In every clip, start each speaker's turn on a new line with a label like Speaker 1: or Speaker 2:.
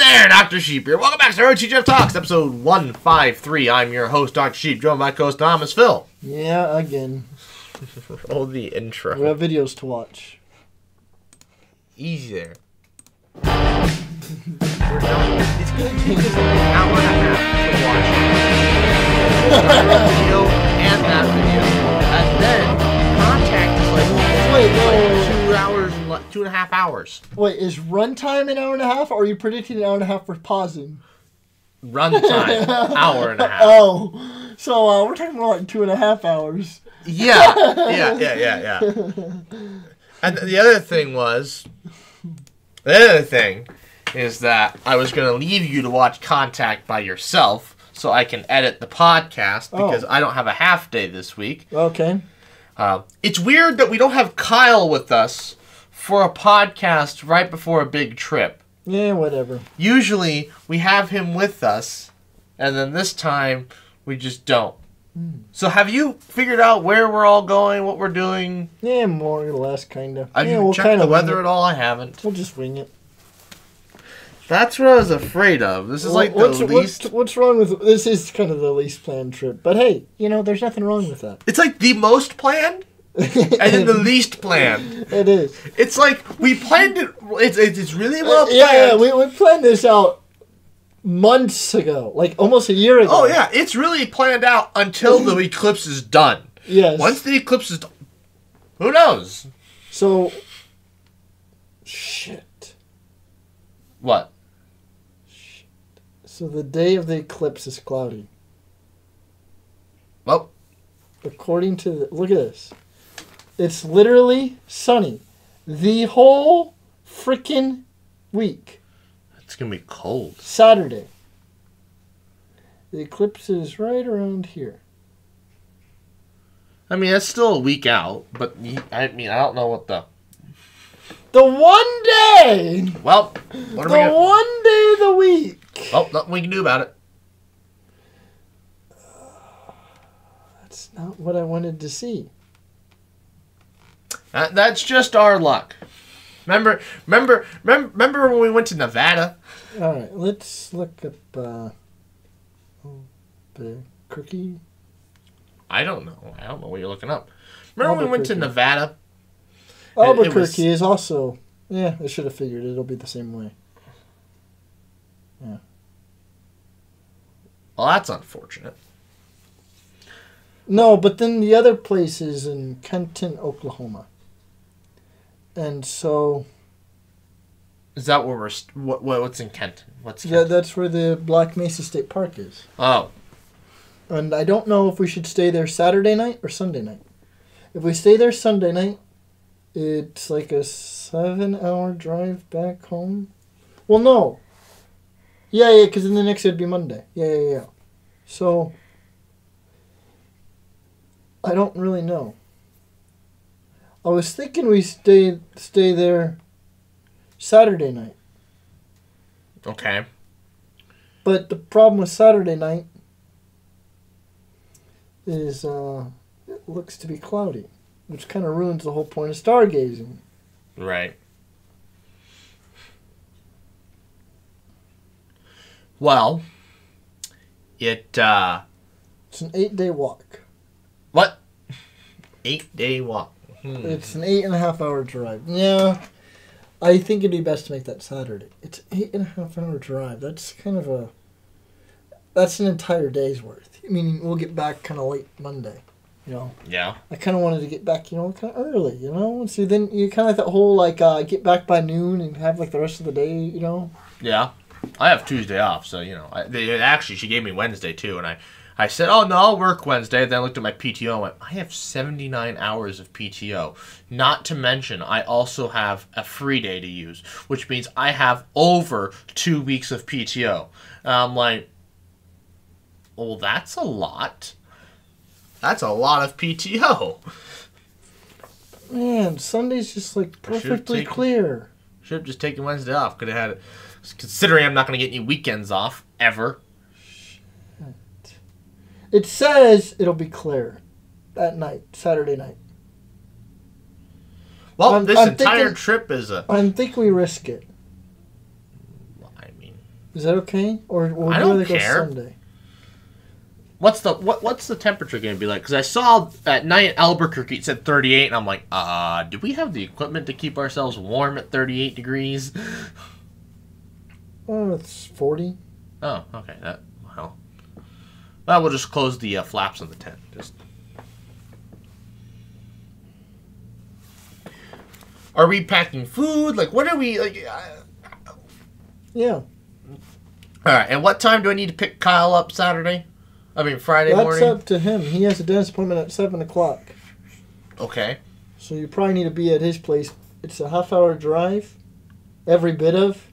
Speaker 1: there, Dr. Sheep here. Welcome back to our TGIF Talks, episode 153. I'm your host, Dr. Sheep, joined by co-host Thomas Phil.
Speaker 2: Yeah, again.
Speaker 1: Oh, the intro.
Speaker 2: We have videos to watch.
Speaker 1: Easy there. We're done. It's going to take us an hour and a half to watch the video and that video. And then contact is like 2 hours, 2.5 hours.
Speaker 2: Wait, is runtime an hour and a half, or are you predicting an hour and a half for pausing?
Speaker 1: Runtime, hour and a half.
Speaker 2: Oh, so we're talking more like 2.5 hours.
Speaker 1: Yeah. And the other thing is that I was going to leave you to watch Contact by yourself so I can edit the podcast because I don't have a half day this week.
Speaker 2: Okay.
Speaker 1: It's weird that we don't have Kyle with us for a podcast right before a big trip.
Speaker 2: Yeah, whatever.
Speaker 1: Usually we have him with us, and then this time we just don't. So have you figured out where we're all going, what we're doing?
Speaker 2: Yeah, more or less, kind of.
Speaker 1: Have you checked the weather at all? I haven't.
Speaker 2: We'll just wing it.
Speaker 1: That's what I was afraid of. This is like the least...
Speaker 2: What's wrong with... This is kind of the least planned trip. But hey, there's nothing wrong with that.
Speaker 1: It's like the most planned and then the least planned.
Speaker 2: It is.
Speaker 1: It's like we planned it... It's really well planned.
Speaker 2: Yeah, we planned this out months ago. Like almost a year ago.
Speaker 1: Oh, yeah. It's really planned out until the eclipse is done.
Speaker 2: Yes.
Speaker 1: Once the eclipse is done, who knows?
Speaker 2: So... Shit.
Speaker 1: What?
Speaker 2: So the day of the eclipse is cloudy.
Speaker 1: Well,
Speaker 2: according to the... Look at this. It's literally sunny. The whole freaking week.
Speaker 1: it's going to be cold.
Speaker 2: Saturday. The eclipse is right around here.
Speaker 1: I mean, that's still a week out, but I don't know what the...
Speaker 2: The one day!
Speaker 1: Well, what are we gonna...
Speaker 2: one day of the week!
Speaker 1: Oh, nothing we can do about it.
Speaker 2: That's not what I wanted to see.
Speaker 1: That's just our luck. Remember when we went to Nevada?
Speaker 2: Alright, let's look up the cookie.
Speaker 1: I don't know. I don't know what you're looking up. Remember when we went to Nevada?
Speaker 2: Albuquerque is also... Yeah, I should have figured it'll be the same way. Yeah.
Speaker 1: Well, that's unfortunate.
Speaker 2: No, but then the other place is in Kenton, Oklahoma. And so...
Speaker 1: Is that where we're... What's in Kenton? What's
Speaker 2: Yeah,
Speaker 1: Kenton?
Speaker 2: that's where the Black Mesa State Park is.
Speaker 1: Oh.
Speaker 2: And I don't know if we should stay there Saturday night or Sunday night. If we stay there Sunday night, it's like a 7-hour drive back home. Well, no. Yeah, because then the next day would be Monday. Yeah. So, I don't really know. I was thinking we stay there Saturday night.
Speaker 1: Okay.
Speaker 2: But the problem with Saturday night is it looks to be cloudy, which kind of ruins the whole point of stargazing.
Speaker 1: Right. Well, it's
Speaker 2: an 8-day walk.
Speaker 1: What? 8-day walk.
Speaker 2: It's an 8.5-hour drive. Yeah, I think it'd be best to make that Saturday. It's an 8.5-hour drive. That's kind of that's an entire day's worth. I mean, we'll get back kind of late Monday,
Speaker 1: Yeah.
Speaker 2: I kind of wanted to get back, kind of early, And see, then you kind of that whole, get back by noon and have, the rest of the day,
Speaker 1: Yeah. I have Tuesday off, so, actually, she gave me Wednesday, too, and I said, oh, no, I'll work Wednesday. Then I looked at my PTO and went, I have 79 hours of PTO. Not to mention, I also have a free day to use, which means I have over 2 weeks of PTO. And I'm like, well, that's a lot. That's a lot of PTO.
Speaker 2: Man, Sunday's just, perfectly clear.
Speaker 1: Should have just taken Wednesday off. Could have had it. Considering I'm not going to get any weekends off, ever.
Speaker 2: It says it'll be clear that night, Saturday night.
Speaker 1: Well, this entire trip is a...
Speaker 2: I think we risk it.
Speaker 1: I mean...
Speaker 2: Is that okay? Or would
Speaker 1: I
Speaker 2: you
Speaker 1: don't
Speaker 2: rather go
Speaker 1: care.
Speaker 2: Sunday?
Speaker 1: What's the temperature going to be like? Because I saw at night at Albuquerque it said 38, and I'm like, do we have the equipment to keep ourselves warm at 38 degrees?
Speaker 2: Oh, it's 40.
Speaker 1: Oh, okay. Well, we'll just close the flaps on the tent. Just. Are we packing food? Like, what are we like?
Speaker 2: Yeah.
Speaker 1: All right. And what time do I need to pick Kyle up Saturday? I mean Friday morning.
Speaker 2: That's up to him. He has a dentist appointment at 7 o'clock.
Speaker 1: Okay.
Speaker 2: So you probably need to be at his place. It's a half-hour drive, every bit of.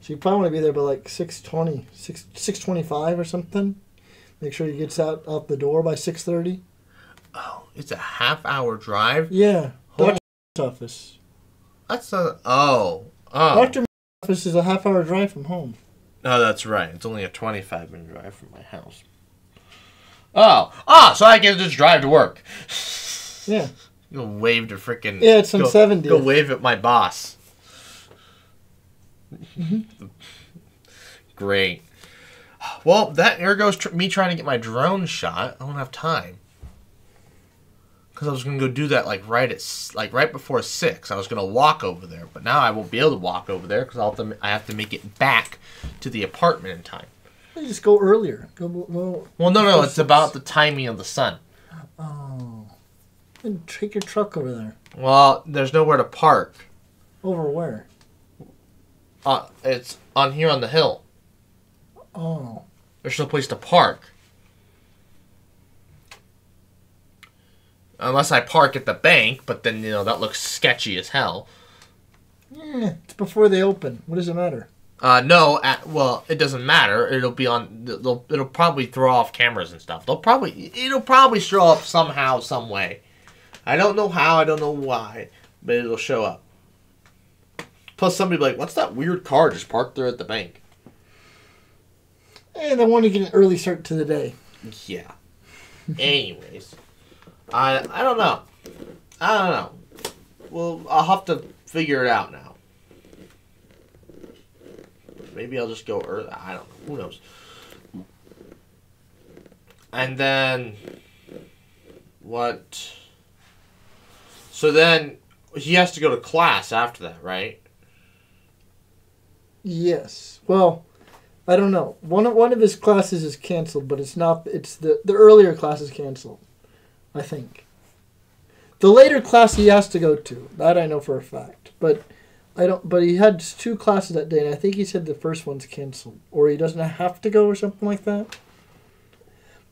Speaker 2: So you probably want to be there by like 6:20, 6:25 or something. Make sure he gets out the door by 6:30.
Speaker 1: Oh, it's a half-hour drive.
Speaker 2: Yeah. Doctor's office.
Speaker 1: That's a oh.
Speaker 2: Doctor's office is a half-hour drive from home.
Speaker 1: Oh, that's right. It's only a 25-minute drive from my house. So I can just drive to work.
Speaker 2: Yeah.
Speaker 1: Go wave to freaking.
Speaker 2: Yeah, it's on 70th.
Speaker 1: Go wave at my boss.
Speaker 2: Mm-hmm.
Speaker 1: Great. Well, here goes me trying to get my drone shot. I don't have time. Because I was going to go do that right before 6. I was going to walk over there. But now I won't be able to walk over there because I have to make it back to the apartment in time.
Speaker 2: You just go earlier. Go.
Speaker 1: Well, no. It's about the timing of the sun.
Speaker 2: Oh. Then take your truck over there.
Speaker 1: Well, there's nowhere to park.
Speaker 2: Over where?
Speaker 1: It's on here on the hill.
Speaker 2: Oh.
Speaker 1: There's no place to park. Unless I park at the bank, but then, that looks sketchy as hell.
Speaker 2: Yeah, it's before they open. What does it matter?
Speaker 1: No, it doesn't matter. It'll be on. It'll probably throw off cameras and stuff. It'll probably show up somehow, some way. I don't know how. I don't know why, but it'll show up. Plus, somebody will be like, "What's that weird car just parked there at the bank?"
Speaker 2: They want to get an early start to the day.
Speaker 1: Yeah. Anyways, I don't know. Well, I'll have to figure it out now. Maybe I'll just go early. I don't know. Who knows? And then, what? So then, he has to go to class after that, right?
Speaker 2: Yes. Well, I don't know. One of his classes is canceled, but it's not. It's the earlier class is canceled, I think. The later class he has to go to. That I know for a fact. But he had 2 classes that day, and I think he said the first one's canceled. Or he doesn't have to go or something like that.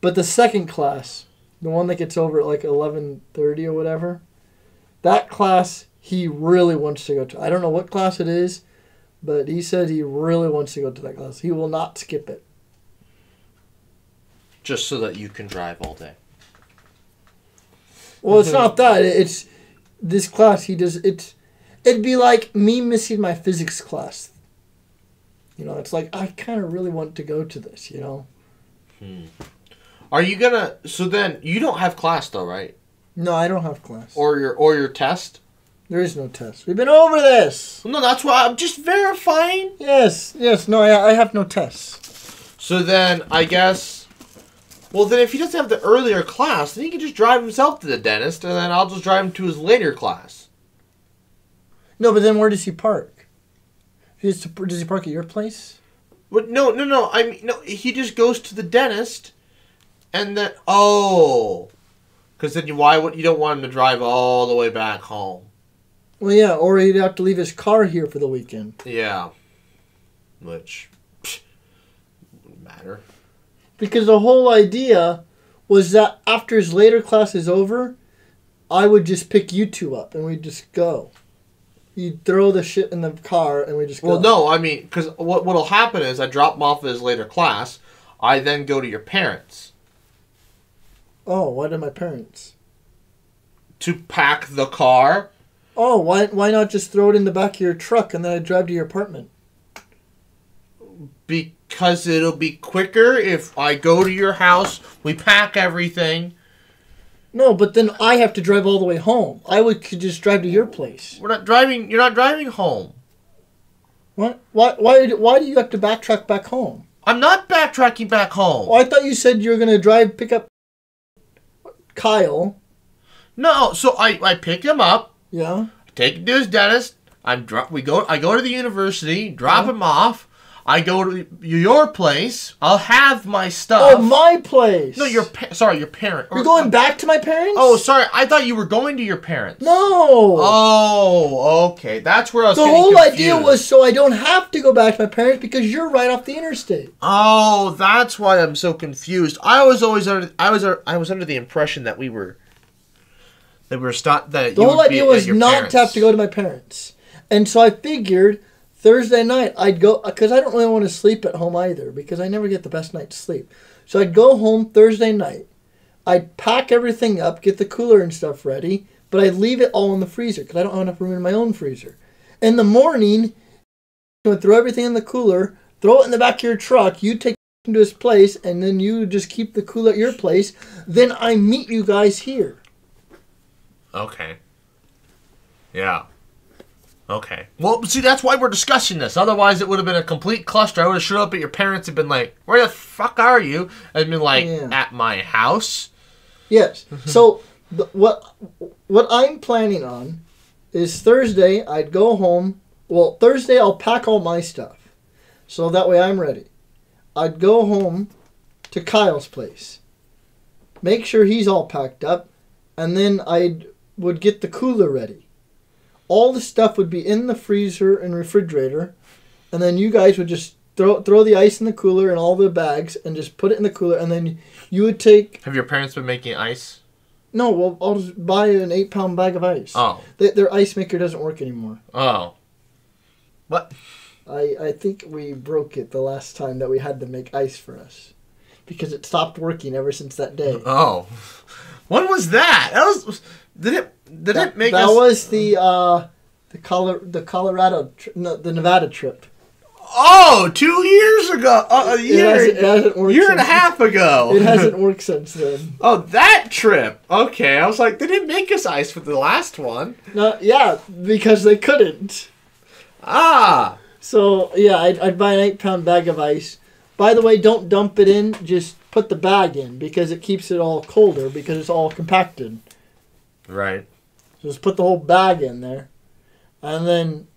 Speaker 2: But the second class, the one that gets over at like 11:30 or whatever, that class he really wants to go to. I don't know what class it is, but he said he really wants to go to that class. He will not skip it.
Speaker 1: Just so that you can drive all day.
Speaker 2: Well, it's not that. It's this class he does. It'd be like me missing my physics class. It's like I kind of really want to go to this.
Speaker 1: Are you gonna? So then you don't have class though, right?
Speaker 2: No, I don't have class.
Speaker 1: Or your test.
Speaker 2: There is no test. We've been over this.
Speaker 1: No, that's why I'm just verifying.
Speaker 2: Yes. No, I have no tests.
Speaker 1: So then I guess. Well, then if he doesn't have the earlier class, then he can just drive himself to the dentist, and then I'll just drive him to his later class.
Speaker 2: No, but then where does he park? Does he park at your place?
Speaker 1: But no. I mean, no. He just goes to the dentist, and then because then you don't want him to drive all the way back home.
Speaker 2: Well, yeah, or he'd have to leave his car here for the weekend.
Speaker 1: Yeah, which wouldn't matter.
Speaker 2: Because the whole idea was that after his later class is over, I would just pick you 2 up and we'd just go. You'd throw the shit in the car and we just go.
Speaker 1: Well, no, I mean, because what'll happen is I drop him off at his later class. I then go to your parents.
Speaker 2: Oh, why did my parents?
Speaker 1: To pack the car.
Speaker 2: Oh, why not just throw it in the back of your truck and then I drive to your apartment?
Speaker 1: Because it'll be quicker if I go to your house, we pack everything.
Speaker 2: No, but then I have to drive all the way home. Could just drive to your place.
Speaker 1: You're not driving home.
Speaker 2: What? Why do you have to backtrack back home?
Speaker 1: I'm not backtracking back home.
Speaker 2: Well, I thought you said you were going to pick up Kyle.
Speaker 1: No, so I pick him up.
Speaker 2: Yeah.
Speaker 1: Take him to his dentist. I go to the university, drop him off. I go to your place. I'll have my stuff.
Speaker 2: Oh, my place.
Speaker 1: No, your parent.
Speaker 2: You're going back to my parents?
Speaker 1: Oh, sorry. I thought you were going to your parents.
Speaker 2: No.
Speaker 1: Oh, okay. That's where I was
Speaker 2: The
Speaker 1: getting
Speaker 2: whole
Speaker 1: confused.
Speaker 2: idea was so I don't have to go back to my parents because you're right off the interstate.
Speaker 1: Oh, that's why I'm so confused. I was under the impression that we were the
Speaker 2: whole idea was not to have to go to my parents. And so I figured Thursday night, I'd go, because I don't really want to sleep at home either, because I never get the best night's sleep. So I'd go home Thursday night. I'd pack everything up, get the cooler and stuff ready, but I'd leave it all in the freezer, because I don't have enough room in my own freezer. In the morning, I would throw everything in the cooler, throw it in the back of your truck, you take it to his place, and then you just keep the cooler at your place. Then I meet you guys here.
Speaker 1: Okay. Yeah. Okay. Well, see, that's why we're discussing this. Otherwise, it would have been a complete cluster. I would have showed up at your parents and been like, where the fuck are you? And been like, at my house?
Speaker 2: Yes. So, what I'm planning on is Thursday, I'd go home. Well, Thursday, I'll pack all my stuff. So that way I'm ready. I'd go home to Kyle's place. Make sure he's all packed up. And then I would get the cooler ready. All the stuff would be in the freezer and refrigerator, and then you guys would just throw the ice in the cooler and all the bags and just put it in the cooler, and then you would take...
Speaker 1: Have your parents been making ice?
Speaker 2: No, well, I'll just buy an 8-pound bag of ice.
Speaker 1: Oh.
Speaker 2: Their ice maker doesn't work anymore.
Speaker 1: Oh. What?
Speaker 2: I think we broke it the last time that we had to make ice for us. Because it stopped working ever since that day.
Speaker 1: Oh. When was that? That was... Did it make us...
Speaker 2: That was the Nevada trip.
Speaker 1: Oh, 2 years ago. A year,
Speaker 2: it hasn't worked
Speaker 1: year and a half ago.
Speaker 2: It hasn't worked since then.
Speaker 1: Oh, that trip. Okay, I was like, they didn't make us ice for the last one.
Speaker 2: No, yeah, because they couldn't.
Speaker 1: Ah.
Speaker 2: So, yeah, I'd buy an 8-pound bag of ice. By the way, don't dump it in. Just put the bag in because it keeps it all colder because it's all compacted.
Speaker 1: Right.
Speaker 2: Just put the whole bag in there. And then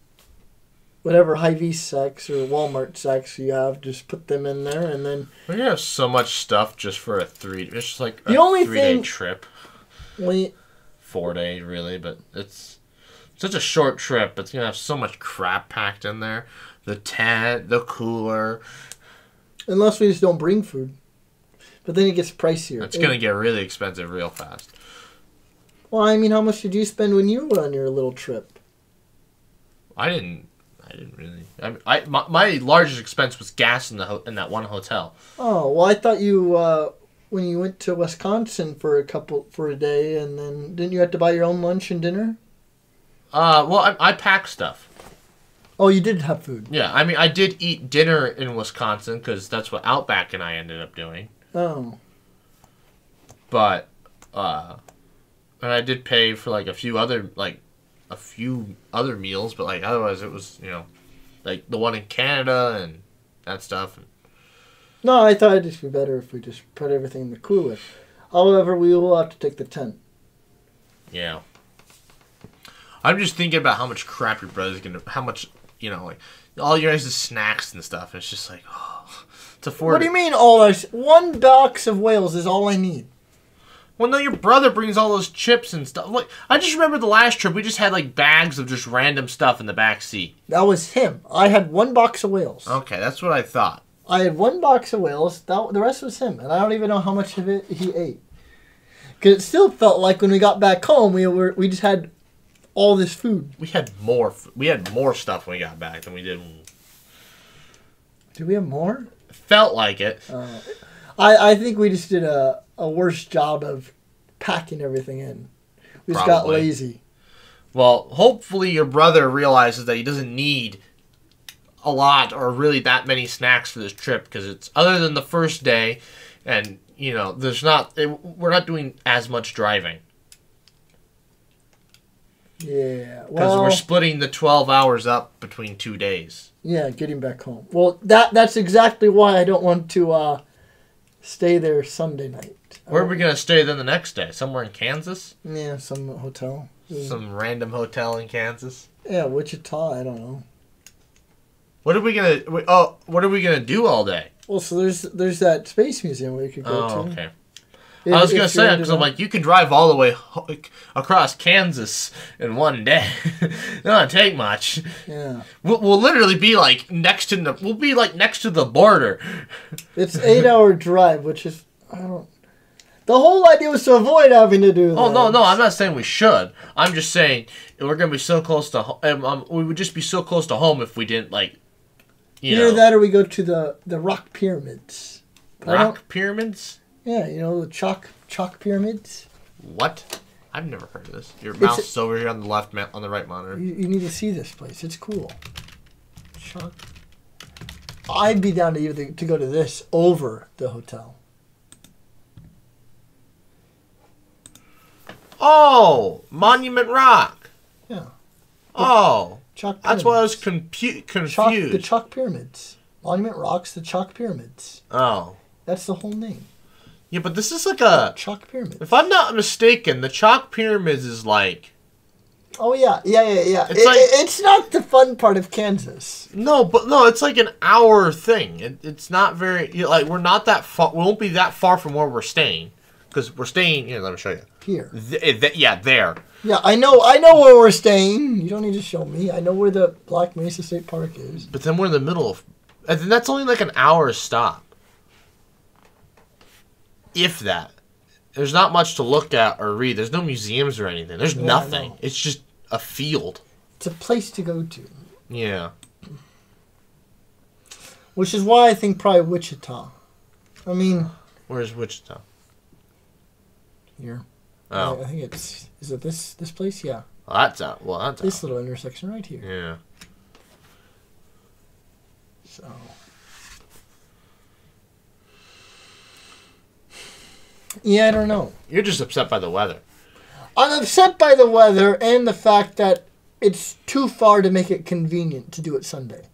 Speaker 2: whatever Hy-Vee sacks or Walmart sacks you have, just put them in there. And then...
Speaker 1: We have so much stuff just for a 3... It's just like a
Speaker 2: the only
Speaker 1: 3-day
Speaker 2: thing,
Speaker 1: trip.
Speaker 2: 4
Speaker 1: days, really, but it's such a short trip. It's going to have so much crap packed in there. The tent, the cooler.
Speaker 2: Unless we just don't bring food. But then it gets pricier.
Speaker 1: It's going to get really expensive real fast.
Speaker 2: Well, I mean, how much did you spend when you were on your little trip?
Speaker 1: I didn't really. My largest expense was gas in that one hotel.
Speaker 2: Oh, well, I thought you when you went to Wisconsin for a day, and then didn't you have to buy your own lunch and dinner?
Speaker 1: Well, I packed stuff.
Speaker 2: Oh, you did have food.
Speaker 1: Yeah, I mean, I did eat dinner in Wisconsin because that's what Outback and I ended up doing.
Speaker 2: Oh.
Speaker 1: But, and I did pay for like a few other meals, but like otherwise it was, like the one in Canada and that stuff.
Speaker 2: No, I thought it'd just be better if we just put everything in the cooler. However, we will have to take the tent.
Speaker 1: Yeah. I'm just thinking about how much crap your brother's how much, like all your guys' snacks and stuff. It's just like, oh, it's affordable.
Speaker 2: What do you mean all our... One box of whales is all I need.
Speaker 1: Well, no, your brother brings all those chips and stuff. Like, I just remember the last trip, we just had like bags of just random stuff in the back seat.
Speaker 2: That was him. I had one box of whales.
Speaker 1: Okay, that's what I thought.
Speaker 2: I had one box of whales. The rest was him, and I don't even know how much of it he ate. Because it still felt like when we got back home, we just had all this food.
Speaker 1: We had more stuff when we got back than we did.
Speaker 2: Did we have more?
Speaker 1: It felt like it.
Speaker 2: I think we just did a worse job of packing everything in. We just got lazy.
Speaker 1: Well, hopefully your brother realizes that he doesn't need a lot or really that many snacks for this trip, because it's other than the first day, and we're not doing as much driving.
Speaker 2: Yeah,
Speaker 1: because we're splitting the 12 hours up between 2 days.
Speaker 2: Yeah, getting back home. Well, that's exactly why I don't want to stay there Sunday night.
Speaker 1: Where are we going to stay then the next day? Somewhere in Kansas?
Speaker 2: Yeah, some hotel.
Speaker 1: Some random hotel in Kansas?
Speaker 2: Yeah, Wichita, I don't know.
Speaker 1: What are we gonna do all day?
Speaker 2: Well, so there's that space museum we could go to.
Speaker 1: Okay. I was gonna say, because I'm like, you can drive all the way across Kansas in one day. It don't take much.
Speaker 2: Yeah.
Speaker 1: We'll literally be like next to the border.
Speaker 2: It's 8-hour drive, which is the whole idea was to avoid having to do that.
Speaker 1: Oh no! I'm not saying we should. I'm just saying we're gonna be so close to. We would just be so close to home if we didn't like.
Speaker 2: Either that or we go to the rock pyramids.
Speaker 1: Rock pyramids?
Speaker 2: Yeah, the chalk pyramids.
Speaker 1: What? I've never heard of this. Your mouse is over here on the left, on the right monitor.
Speaker 2: You need to see this place. It's cool. Chalk. I'd be down to go to this over the hotel.
Speaker 1: Oh, Monument Rock.
Speaker 2: Yeah.
Speaker 1: Oh.
Speaker 2: Chalk pyramids.
Speaker 1: That's why I was confused.
Speaker 2: The chalk pyramids. Monument Rocks, the chalk pyramids.
Speaker 1: Oh.
Speaker 2: That's the whole name.
Speaker 1: Yeah, but this is like a...
Speaker 2: Chalk pyramids.
Speaker 1: If I'm not mistaken, the chalk pyramids is like...
Speaker 2: Oh, yeah. It's not the fun part of Kansas.
Speaker 1: No, it's like an hour thing. It's not very... we're not that far... We won't be that far from where we're staying. Because we're staying... Here, let me show you.
Speaker 2: Here.
Speaker 1: Yeah, there.
Speaker 2: Yeah, I know where we're staying. You don't need to show me. I know where the Black Mesa State Park is.
Speaker 1: But then we're in the middle of... And then that's only like an hour stop. If that. There's not much to look at or read. There's no museums or anything. There's nothing. It's just a field.
Speaker 2: It's a place to go to.
Speaker 1: Yeah.
Speaker 2: Which is why I think probably Wichita. I mean...
Speaker 1: Where's Wichita?
Speaker 2: Here.
Speaker 1: Oh.
Speaker 2: I think it's... Is it this place? Yeah.
Speaker 1: Well, that's out. Well, that's
Speaker 2: this
Speaker 1: out.
Speaker 2: little intersection right here.
Speaker 1: Yeah.
Speaker 2: So... Yeah, I don't know.
Speaker 1: You're just upset by the weather.
Speaker 2: I'm upset by the weather and the fact that it's too far to make it convenient to do it Sunday.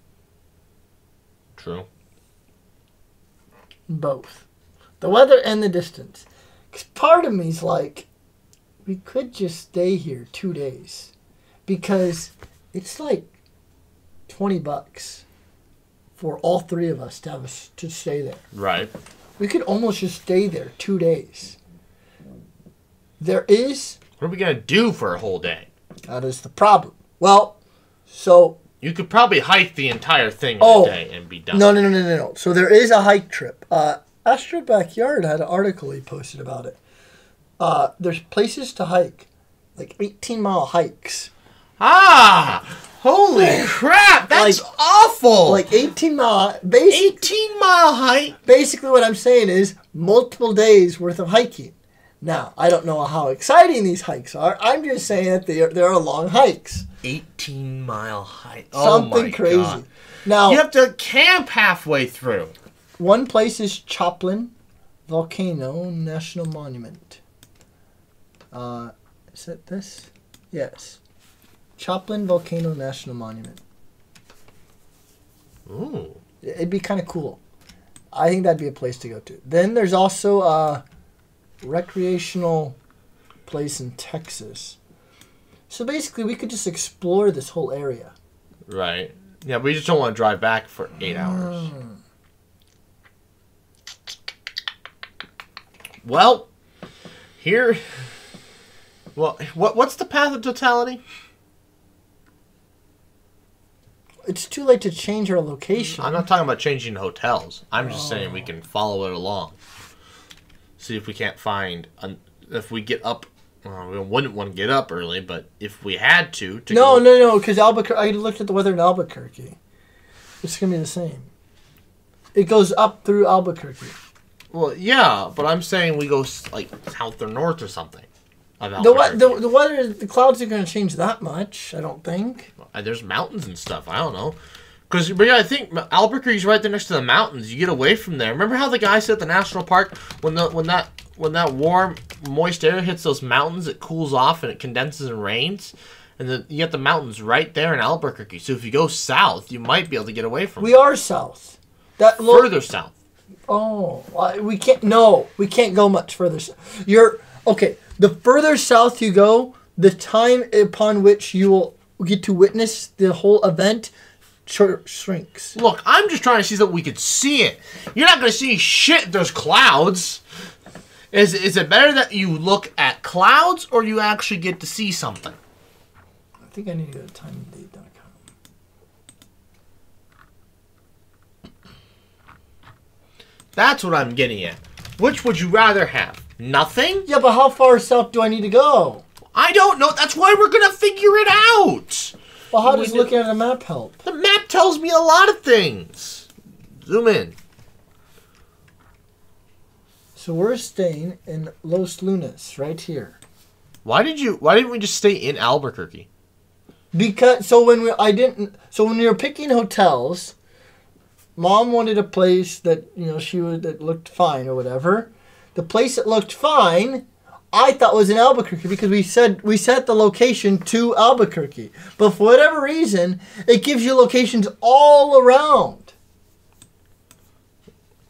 Speaker 1: True.
Speaker 2: Both. The weather and the distance. Because part of me's like, we could just stay here 2 days. Because it's like $20 for all three of us to stay there.
Speaker 1: Right.
Speaker 2: We could almost just stay there 2 days. There is...
Speaker 1: What are we going to do for a whole day?
Speaker 2: That is the problem. Well, so...
Speaker 1: You could probably hike the entire thing in a day and be done.
Speaker 2: No. So there is a hike trip. Astro Backyard had an article he posted about it. There's places to hike. Like 18-mile hikes.
Speaker 1: Ah! Holy crap! That's awful!
Speaker 2: Like 18-mile...
Speaker 1: 18-mile hike?
Speaker 2: Basically what I'm saying is multiple days worth of hiking. Now, I don't know how exciting these hikes are. I'm just saying that there are long hikes.
Speaker 1: 18-mile hike.
Speaker 2: Something crazy.
Speaker 1: God.
Speaker 2: Now,
Speaker 1: you have to camp halfway through.
Speaker 2: One place is Choplin Volcano National Monument. Is it this? Yes. Choplin Volcano National Monument.
Speaker 1: Ooh.
Speaker 2: It'd be kind of cool. I think that'd be a place to go to. Then there's also a recreational place in Texas. So basically, we could just explore this whole area.
Speaker 1: Right. Yeah, we just don't want to drive back for 8 hours. Well, here... Well, what's the path of totality?
Speaker 2: It's too late to change our location.
Speaker 1: I'm not talking about changing hotels. I'm just saying we can follow it along. See if we can't find... if we get up... Well, we wouldn't want to get up early, but if we had to
Speaker 2: No, because Albuquerque... I looked at the weather in Albuquerque. It's going to be the same. It goes up through Albuquerque.
Speaker 1: Well, yeah, but I'm saying we go, like, south or north or something.
Speaker 2: The weather... The clouds are going to change that much, I don't think.
Speaker 1: There's mountains and stuff. I don't know. Because, yeah, I think Albuquerque's right there next to the mountains. You get away from there. Remember how the guy said at the national park, when that warm, moist air hits those mountains, it cools off and it condenses and rains? And then you got the mountains right there in Albuquerque. So if you go south, you might be able to get away from it.
Speaker 2: We are south.
Speaker 1: Further south.
Speaker 2: Oh, we can't. No, we can't go much further. Okay. The further south you go, the time upon which you will get to witness the whole event shrinks.
Speaker 1: Look, I'm just trying to see that we could see it. You're not going to see shit if there's clouds. Is it better that you look at clouds or you actually get to see something?
Speaker 2: I think I need to go to timeanddate.com.
Speaker 1: That's what I'm getting at. Which would you rather have? Nothing?
Speaker 2: Yeah, but how far south do I need to go?
Speaker 1: I don't know. That's why we're going to figure it out.
Speaker 2: Well, how does looking at a map help?
Speaker 1: The map tells me a lot of things. Zoom in. So
Speaker 2: we're staying in Los Lunas, right here.
Speaker 1: Why didn't we just stay in Albuquerque?
Speaker 2: Because when we were picking hotels, Mom wanted a place that that looked fine or whatever. The place that looked fine, I thought was in Albuquerque because we set the location to Albuquerque. But for whatever reason, it gives you locations all around.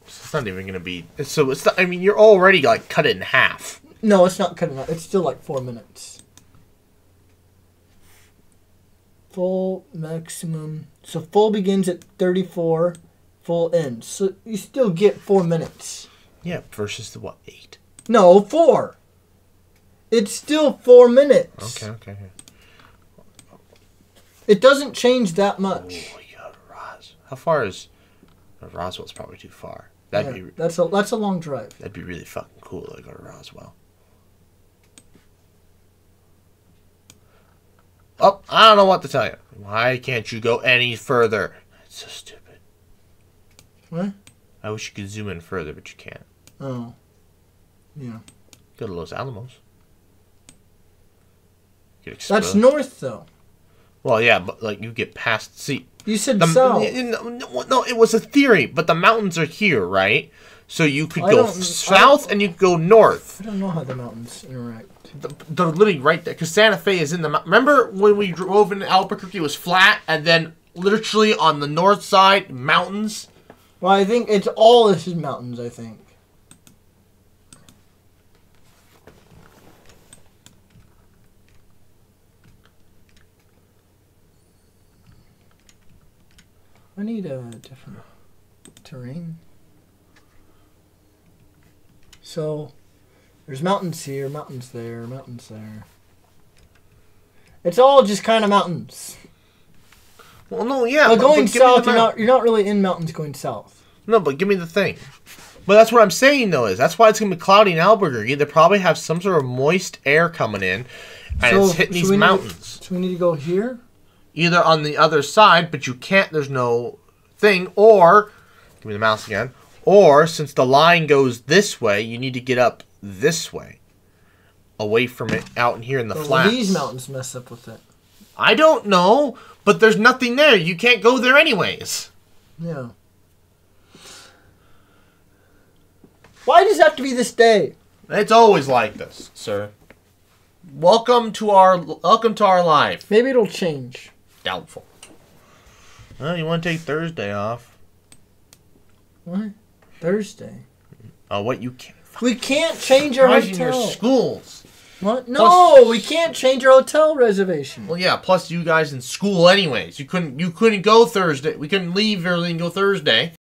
Speaker 1: It's not even going to be... So, it's not, I mean, you're already, cut it in half.
Speaker 2: No, it's not cut in half. It's still, 4 minutes. Full maximum. So, full begins at 34. Full ends. So, you still get 4 minutes.
Speaker 1: Yeah, versus the, 8?
Speaker 2: No, 4. It's still 4 minutes.
Speaker 1: Okay.
Speaker 2: It doesn't change that much.
Speaker 1: Oh, yeah, Ros. How far is... Roswell's probably too far.
Speaker 2: That's a long drive.
Speaker 1: That'd be really fucking cool to go to Roswell. Oh, I don't know what to tell you. Why can't you go any further? That's so stupid.
Speaker 2: What?
Speaker 1: I wish you could zoom in further, but you can't.
Speaker 2: Oh. Yeah.
Speaker 1: Go to Los Alamos.
Speaker 2: That's north, though.
Speaker 1: Well, yeah, but you get past. See,
Speaker 2: you said south.
Speaker 1: No, it was a theory, but the mountains are here, right? So you could go south and you could go north.
Speaker 2: I don't know how the mountains interact.
Speaker 1: They're literally right there, because Santa Fe is in the mountain. Remember when we drove into Albuquerque, it was flat, and then literally on the north side, mountains?
Speaker 2: Well, I think it's all this is mountains, I think. I need a different terrain. So, there's mountains here, mountains there, mountains there. It's all just kind of mountains.
Speaker 1: Well, no, yeah.
Speaker 2: But going south, you're not really in mountains going south.
Speaker 1: No, but give me the thing. But that's what I'm saying, though, is that's why it's going to be cloudy in Albuquerque. They probably have some sort of moist air coming in, and it's hitting these mountains.
Speaker 2: So we need to go here?
Speaker 1: Either on the other side, but you can't, there's no thing, or, give me the mouse again, or, since the line goes this way, you need to get up this way, away from it, out in here in the flats.
Speaker 2: These mountains mess up with it.
Speaker 1: I don't know, but there's nothing there. You can't go there anyways.
Speaker 2: Yeah. Why does it have to be this day?
Speaker 1: It's always like this, sir. Welcome to our life.
Speaker 2: Maybe it'll change.
Speaker 1: Doubtful. Well, you want to take Thursday off?
Speaker 2: What? Thursday?
Speaker 1: Oh, what you can't?
Speaker 2: We can't change our hotel.
Speaker 1: Your schools.
Speaker 2: What? No, we can't change our hotel reservation.
Speaker 1: Well, yeah. Plus, you guys in school, anyways. You couldn't go Thursday. We couldn't leave early and go Thursday.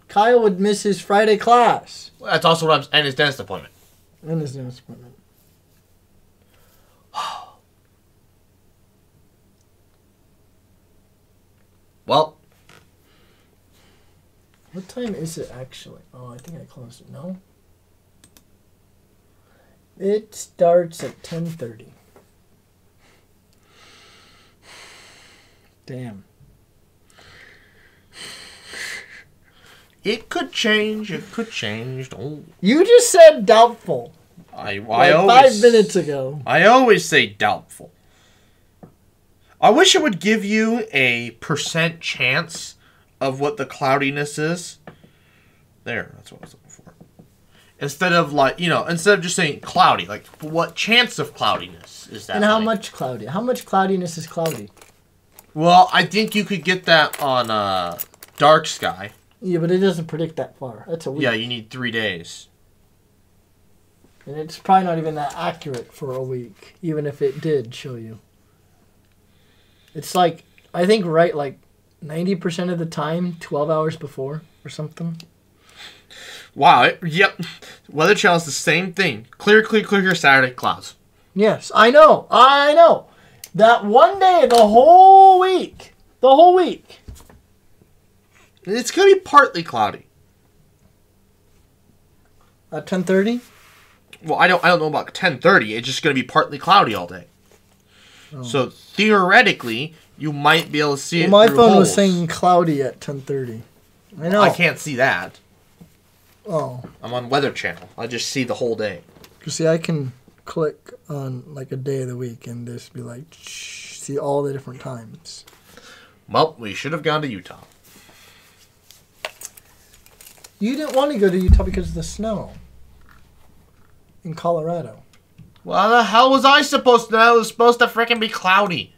Speaker 2: Kyle would miss his Friday class.
Speaker 1: Well, that's also what and his dentist appointment.
Speaker 2: And his dentist appointment.
Speaker 1: Well.
Speaker 2: What time is it actually? Oh, I think I closed it. No? It starts at 10:30. Damn.
Speaker 1: It could change. It could change. Oh.
Speaker 2: You just said doubtful.
Speaker 1: I
Speaker 2: always, 5 minutes ago.
Speaker 1: I always say doubtful. I wish it would give you a % chance of what the cloudiness is. There, that's what I was looking for. Instead of like, instead of just saying cloudy, like what chance of cloudiness is that?
Speaker 2: And how much cloudy? How much cloudiness is cloudy?
Speaker 1: Well, I think you could get that on dark sky.
Speaker 2: Yeah, but it doesn't predict that far. That's a week.
Speaker 1: Yeah, you need 3 days.
Speaker 2: And it's probably not even that accurate for a week, even if it did show you. It's like, I think like 90% of the time, 12 hours before or something.
Speaker 1: Wow, yep. Weather Channel's the same thing. Clear, Saturday, clouds.
Speaker 2: Yes, I know. That one day, the whole week.
Speaker 1: It's going to be partly cloudy.
Speaker 2: At 10:30?
Speaker 1: Well, I don't know about 10:30. It's just going to be partly cloudy all day. Oh. So theoretically, you might be able to see it
Speaker 2: my
Speaker 1: through
Speaker 2: phone
Speaker 1: holes.
Speaker 2: was saying cloudy at 10:30. I know.
Speaker 1: I can't see that.
Speaker 2: Oh.
Speaker 1: I'm on Weather Channel. I just see the whole day.
Speaker 2: You see, I can click on like a day of the week and just be like, see all the different times.
Speaker 1: Well, we should have gone to Utah.
Speaker 2: You didn't want to go to Utah because of the snow in Colorado.
Speaker 1: Well, how the hell was I supposed to know? It was supposed to frickin' be cloudy.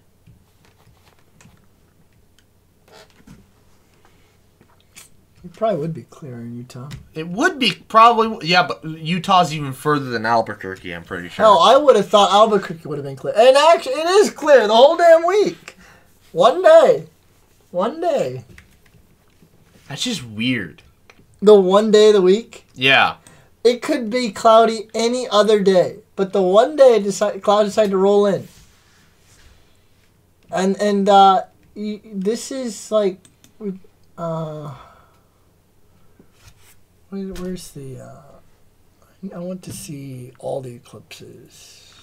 Speaker 2: It probably would be clear in Utah.
Speaker 1: It would be probably, yeah, but Utah's even further than Albuquerque, I'm pretty sure.
Speaker 2: Hell, I would have thought Albuquerque would have been clear. And actually, it is clear the whole damn week. One day.
Speaker 1: That's just weird.
Speaker 2: The one day of the week?
Speaker 1: Yeah.
Speaker 2: It could be cloudy any other day. But the one day clouds decide to roll in. And this is like... Where's the... I want to see all the eclipses.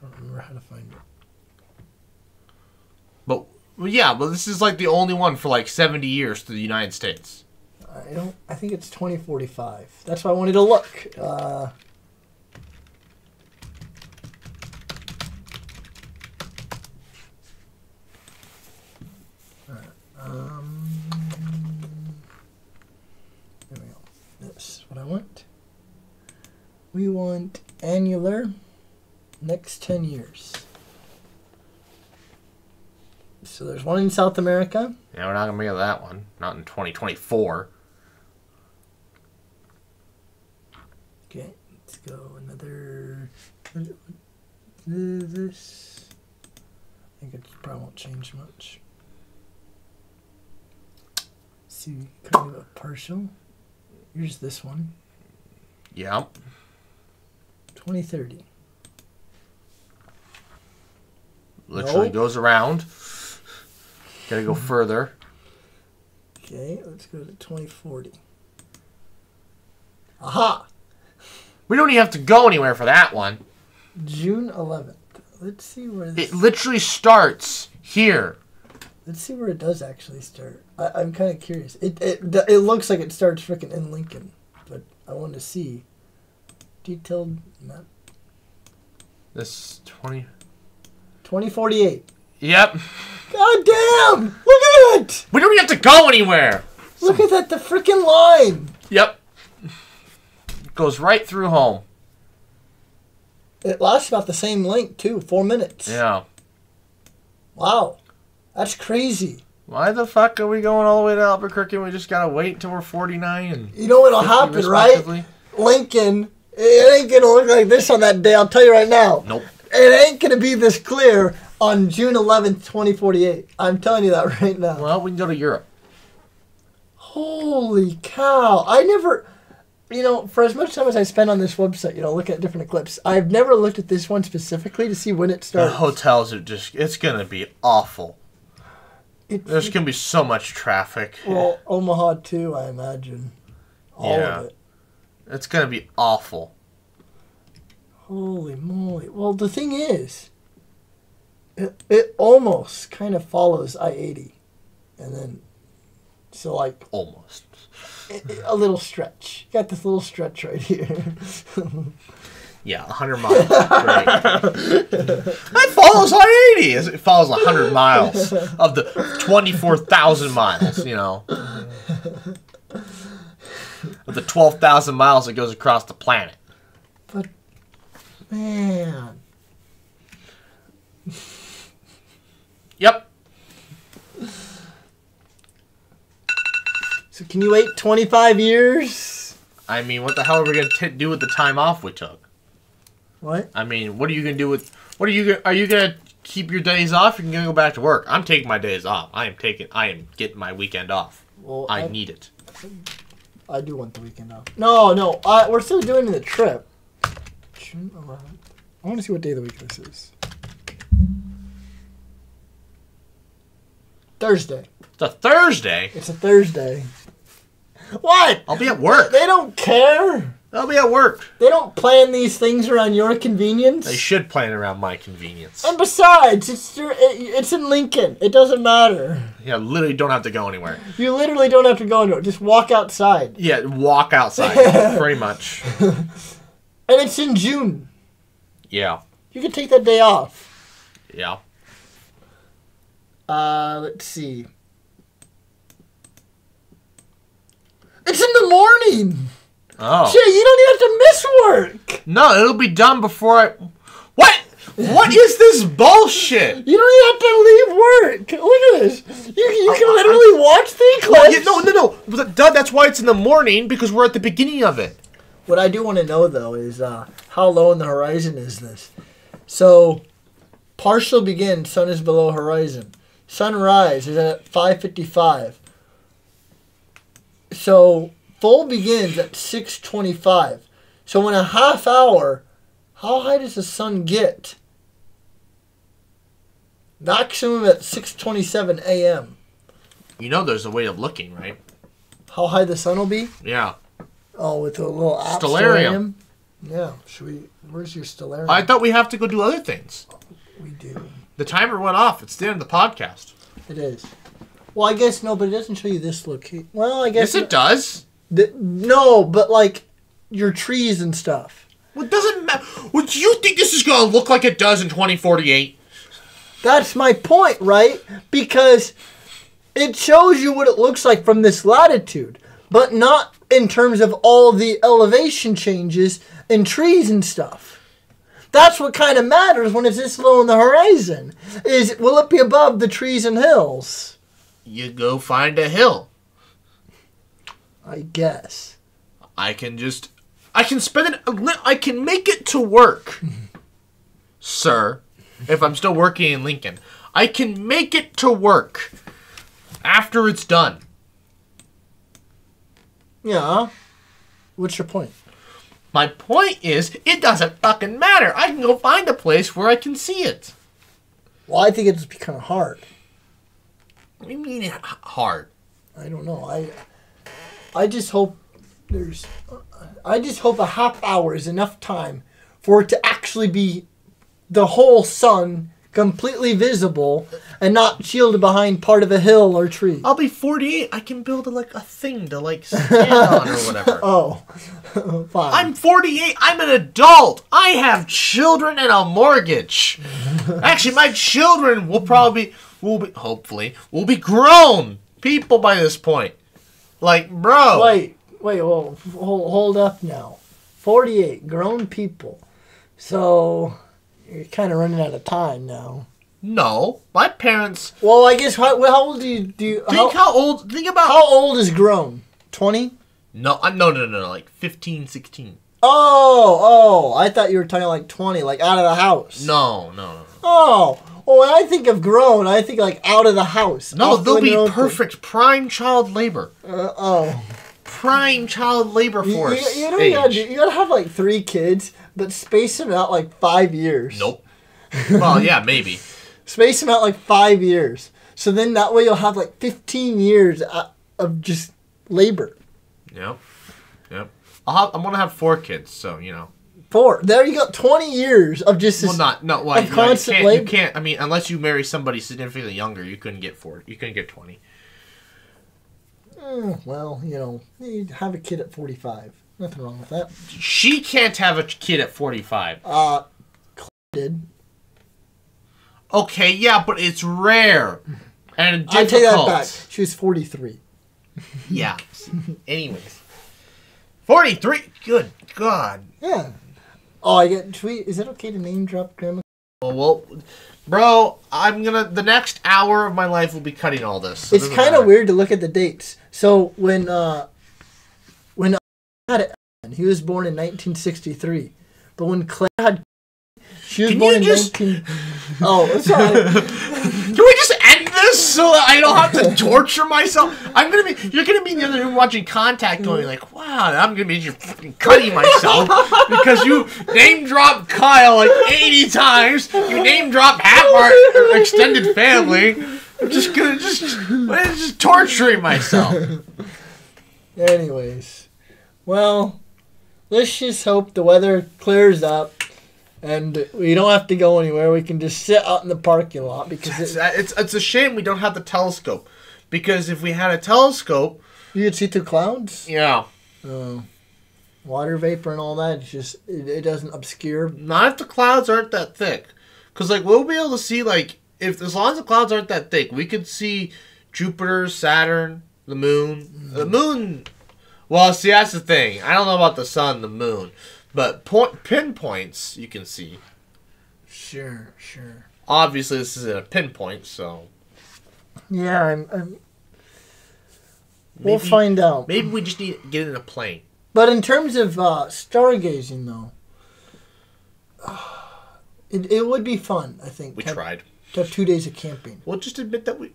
Speaker 2: I don't remember how to find it.
Speaker 1: But this is like the only one for like 70 years to the United States.
Speaker 2: I think it's 2045. That's why I wanted to look. There we go. This is what I want. We want annular next 10 years. So there's one in South America.
Speaker 1: Yeah, we're not going to make that one. Not in 2024.
Speaker 2: Okay, let's go another... This... I think it probably won't change much. See, kind of a partial. Here's this one.
Speaker 1: Yeah.
Speaker 2: 2030.
Speaker 1: Literally goes around. Gotta go further.
Speaker 2: Okay, let's go to 2040. Aha!
Speaker 1: We don't even have to go anywhere for that one.
Speaker 2: June 11th. Let's see where this...
Speaker 1: It literally starts here.
Speaker 2: Let's see where it does actually start. I'm kind of curious. It looks like it starts freaking in Lincoln, but I want to see detailed map.
Speaker 1: This
Speaker 2: 2048.
Speaker 1: Yep.
Speaker 2: God damn! Look at it!
Speaker 1: We don't even have to go anywhere.
Speaker 2: Look at that, the freaking line.
Speaker 1: Yep. It goes right through home.
Speaker 2: It lasts about the same length too, 4 minutes.
Speaker 1: Yeah.
Speaker 2: Wow. That's crazy.
Speaker 1: Why the fuck are we going all the way to Albuquerque and we just gotta wait till we're 49 and...
Speaker 2: You know what'll happen, right? Lincoln, it ain't gonna look like this on that day, I'll tell you right now.
Speaker 1: Nope.
Speaker 2: It ain't gonna be this clear on June 11th, 2048. I'm telling you that right now.
Speaker 1: Well, we can go to Europe.
Speaker 2: Holy cow. I never... You know, for as much time as I spend on this website, looking at different eclipses, I've never looked at this one specifically to see when it starts.
Speaker 1: The hotels are just... It's gonna be awful. There's going to be so much traffic.
Speaker 2: Well, Omaha too, I imagine. All of it.
Speaker 1: It's going to be awful.
Speaker 2: Holy moly. Well, the thing is, it almost kind of follows I-80. And then, so like...
Speaker 1: Almost.
Speaker 2: A little stretch. Got this little stretch right here.
Speaker 1: Yeah, 100 miles. Great. That follows I-80. It follows 100 miles of the 24,000 miles, of the 12,000 miles that goes across the planet.
Speaker 2: But, man.
Speaker 1: Yep.
Speaker 2: So can you wait 25 years?
Speaker 1: I mean, what the hell are we going to do with the time off we took?
Speaker 2: What?
Speaker 1: I mean, what are you going to do with... Are you going to keep your days off? You're going to go back to work. I'm taking my days off. I am getting my weekend off.
Speaker 2: Well,
Speaker 1: I need it.
Speaker 2: I do want the weekend off. No. We're still doing the trip. June 11th. I want to see what day of the week this is. Thursday.
Speaker 1: It's a Thursday?
Speaker 2: It's a Thursday. What?
Speaker 1: I'll be at work.
Speaker 2: They don't care.
Speaker 1: I'll be at work.
Speaker 2: They don't plan these things around your convenience.
Speaker 1: They should plan around my convenience.
Speaker 2: And besides, it's in Lincoln. It doesn't matter.
Speaker 1: Yeah, literally don't have to go anywhere.
Speaker 2: You literally don't have to go anywhere. Just walk outside.
Speaker 1: Yeah, walk outside. Pretty much.
Speaker 2: And it's in June.
Speaker 1: Yeah.
Speaker 2: You can take that day off.
Speaker 1: Yeah.
Speaker 2: Let's see. It's in the morning.
Speaker 1: Oh.
Speaker 2: Shit, you don't even have to miss work.
Speaker 1: No, it'll be done before I... What? What is this bullshit?
Speaker 2: You don't even have to leave work. Look at this. You can literally watch the eclipse.
Speaker 1: No. That's why it's in the morning, because we're at the beginning of it.
Speaker 2: What I do want to know, though, is how low in the horizon is this? So, partial begins, sun is below horizon. Sunrise is at 5:55. So, full begins at 6:25. So, in a half hour, how high does the sun get? Maximum at 6:27 a.m.
Speaker 1: You know there's a way of looking, right?
Speaker 2: How high the sun will be?
Speaker 1: Yeah.
Speaker 2: Oh, with a little app
Speaker 1: Stellarium.
Speaker 2: Yeah. Where's your stellarium?
Speaker 1: I thought we have to go do other things.
Speaker 2: We do.
Speaker 1: The timer went off. It's the end of the podcast.
Speaker 2: It is. Well, I guess no, but it doesn't show you this location. Well, I guess
Speaker 1: Yes, it does.
Speaker 2: No, but like your trees and stuff.
Speaker 1: Well, it doesn't matter. Well, do you think this is going to look like it does in 2048?
Speaker 2: That's my point, right? Because it shows you what it looks like from this latitude, but not in terms of all the elevation changes and trees and stuff. That's what kind of matters when it's this low on the horizon. Will it be above the trees and hills?
Speaker 1: You go find a hill.
Speaker 2: I guess.
Speaker 1: I can make it to work, sir, if I'm still working in Lincoln. I can make it to work after it's done.
Speaker 2: Yeah. What's your point?
Speaker 1: My point is, it doesn't fucking matter. I can go find a place where I can see it.
Speaker 2: Well, I think it'd be kind of hard.
Speaker 1: What do you mean hard?
Speaker 2: I don't know. I just hope a half hour is enough time for it to actually be the whole sun completely visible and not shielded behind part of a hill or tree.
Speaker 1: I'll be 48. I can build a thing to stand on or whatever.
Speaker 2: Oh, fine.
Speaker 1: I'm 48. I'm an adult. I have children and a mortgage. Actually, my children will be grown people by this point. Bro.
Speaker 2: Wait, hold up now. 48 grown people. So you're kind of running out of time now.
Speaker 1: No, my parents.
Speaker 2: Well, I guess how old do you
Speaker 1: think about
Speaker 2: how old is grown? 20?
Speaker 1: No, 15, 16.
Speaker 2: Oh, I thought you were talking 20, out of the house.
Speaker 1: No.
Speaker 2: Oh, well, when I think of grown, I think out of the house.
Speaker 1: No, they'll be perfect prime child labor. Prime child labor force.
Speaker 2: You gotta have 3 kids, but space them out 5 years.
Speaker 1: Nope. Well, yeah, maybe.
Speaker 2: Space them out 5 years. So then that way you'll have 15 years of just labor.
Speaker 1: Yep. I'm gonna have 4 kids, so
Speaker 2: 4. There you go. 20 years of just this.
Speaker 1: Constant labor. You can't. I mean, unless you marry somebody significantly younger, you couldn't get 4. You couldn't get 20.
Speaker 2: Well, you have a kid at 45. Nothing wrong with that.
Speaker 1: She can't have a kid at 45.
Speaker 2: Did.
Speaker 1: Okay, yeah, but it's rare and difficult.
Speaker 2: I take that back. She was 43.
Speaker 1: Yeah. Anyways. 43. Good God.
Speaker 2: Yeah. Oh, I get tweet. Is it okay to name drop Grandma?
Speaker 1: Well, bro, the next hour of my life will be cutting all this. So
Speaker 2: it's kind of weird to look at the dates. So when I had he was born in 1963, but when Claire had, she was born in 19. Oh, sorry.
Speaker 1: Can we just end this so that I don't have to torture myself? You're gonna be in the other room watching Contact, going like, wow, I'm gonna be just fucking cutting myself because you name dropped Kyle like 80 times. You name dropped half our extended family. I'm just torturing myself.
Speaker 2: Anyways, well, let's just hope the weather clears up. And we don't have to go anywhere. We can just sit out in the parking lot because
Speaker 1: it's a shame we don't have the telescope. Because if we had a telescope,
Speaker 2: you could see through clouds.
Speaker 1: Yeah.
Speaker 2: Water vapor and all that. It's just it doesn't obscure.
Speaker 1: Not if the clouds aren't that thick. Because like we'll be able to see as long as the clouds aren't that thick, we could see Jupiter, Saturn, the moon. The moon. Well, see that's the thing. I don't know about the sun, the moon. But pinpoints you can see.
Speaker 2: Sure.
Speaker 1: Obviously, this isn't a pinpoint, so.
Speaker 2: Yeah, we'll find out.
Speaker 1: Maybe we just need to get in a plane.
Speaker 2: But in terms of stargazing, though, it would be fun. I think
Speaker 1: we tried
Speaker 2: to have 2 days of camping.
Speaker 1: Well, just admit that we.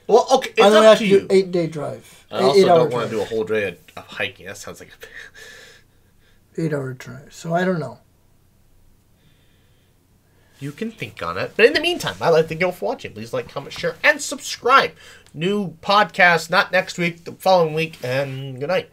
Speaker 1: Well, okay, it's
Speaker 2: up
Speaker 1: up to
Speaker 2: you.
Speaker 1: you.
Speaker 2: 8-day drive.
Speaker 1: I also don't want to do a whole day of hiking. That sounds like a
Speaker 2: 8-hour drive. So I don't know.
Speaker 1: You can think on it. But in the meantime, I'd like to thank you all for watching. Please like, comment, share, and subscribe. New podcast, not next week, the following week, and good night.